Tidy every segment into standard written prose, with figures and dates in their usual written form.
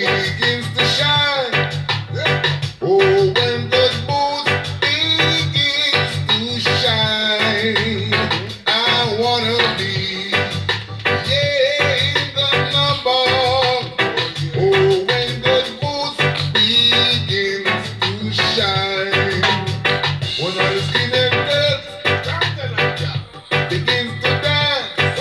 begins to shine. Oh, when the moon begins to shine, I wanna be, yeah, in the number. Oh, when the moon begins to shine, when all the skinhead girls begins to dance,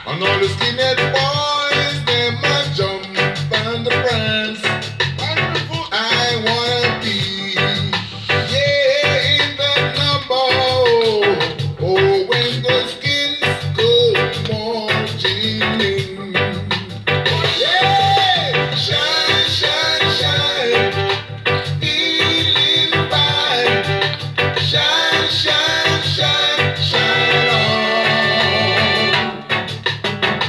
and all the skinhead boys them a jump and the prance. I wanna be, yeah, in that number. Oh, when the skins go marching in. Yeah, shine, shine, shine, feeling fine. Shine, shine, shine, shine on.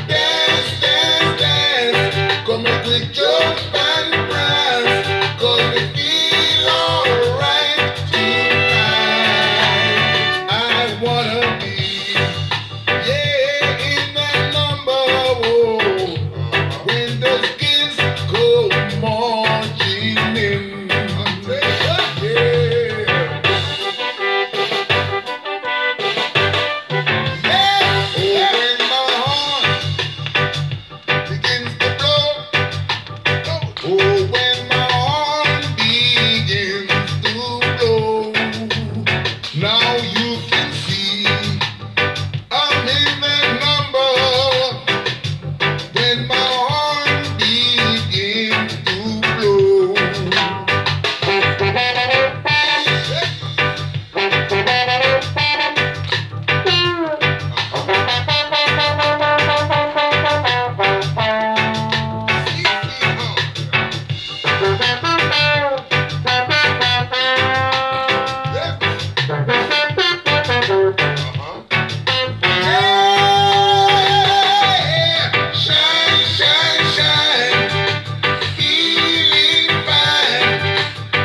Dance, dance, dance, come and quick jump and prance, 'cause we feel alright tonight. I wanna be, yeah, in that number. Oh, when the skins go marching in. Yeah. Oh, when my heart begins to blow. Oh, when my heart begins to blow. Now you can see I'm in that number. When my heart begins to blow. Yeah, shine, shine, shine, feeling fine.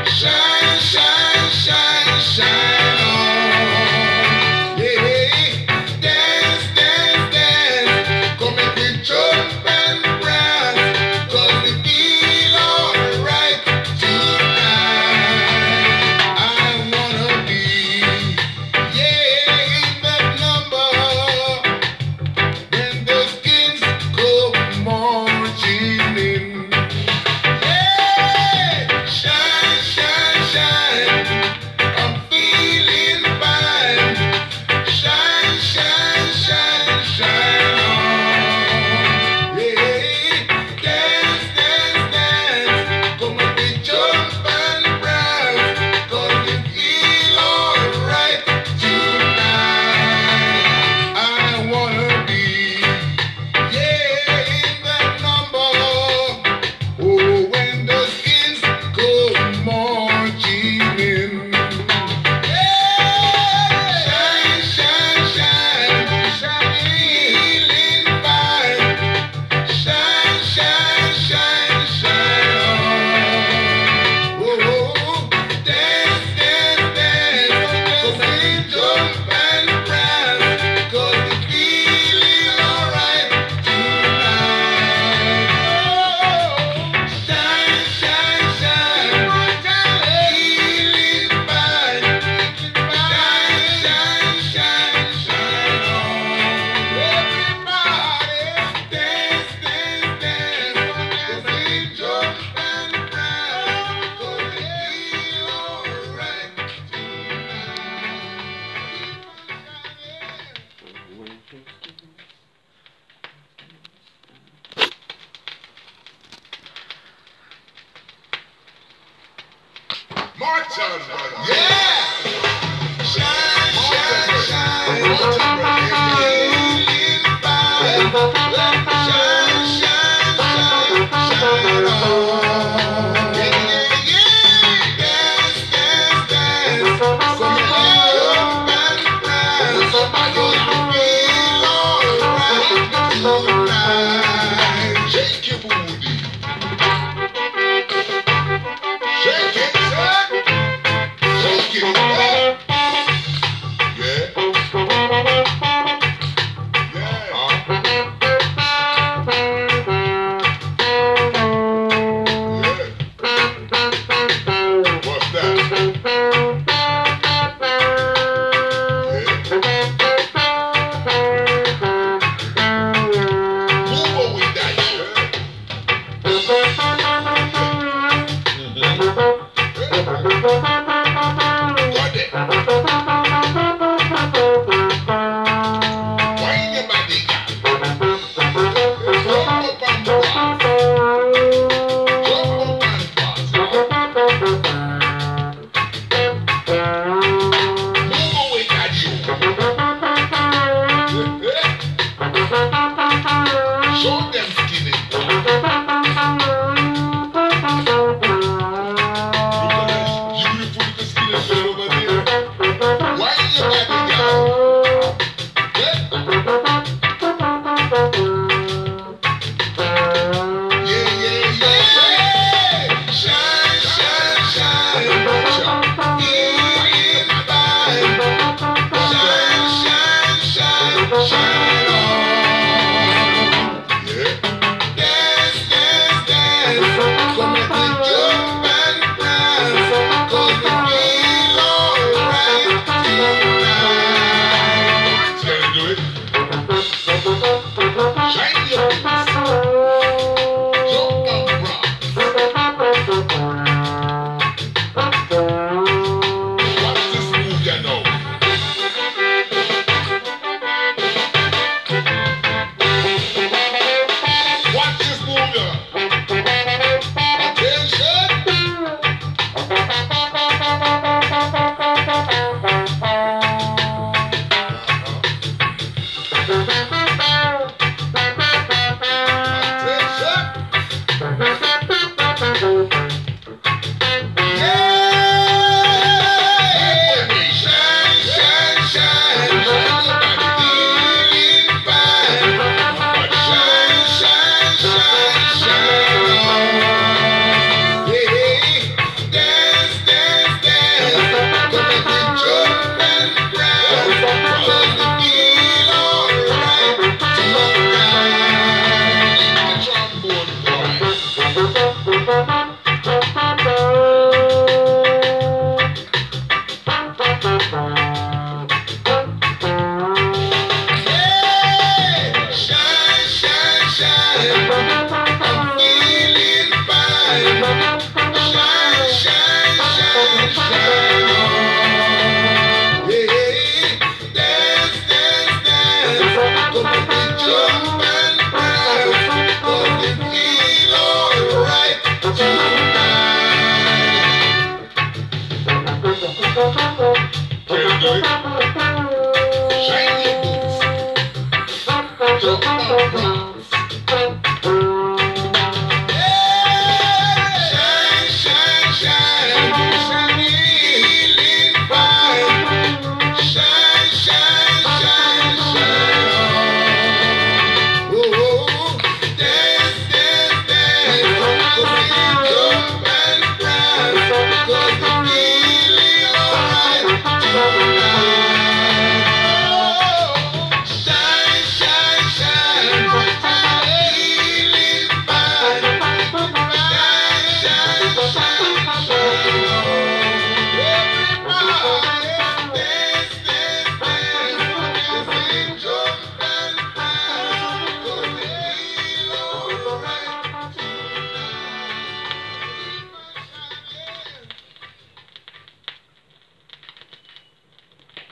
Shine, shine, shine, shine on. Yeah, dance, dance, dance, come and we jump and prance, 'cause we feel alright tonight. I wanna be, yeah, in that number. When the skins go marching in. Yeah, shine, shine, shine, I'm feeling fine. Shine, shine, shine, shine on. Yeah, dance, dance, dance, come and we jump and prance, 'cause we feel alright tonight. I wanna be, yeah, in that number. Oh, when the skins go marching in. Yeah, shine, shine, shine, feeling fine. Shine, shine, shine, shine on. Oh, dance, dance, dance, 'cause we jump and prance, 'cause we feeling alright tonight. Oh, shine, shine, shine, feeling fine. Shine, shine, shine, shine on. Everybody, dance, dance, dance, 'cause we jump and prance, 'cause we feel alright tonight. March on, brother. Yeah! Shine, shine, shine, feeling fine. Shine, shine, shine, shine on.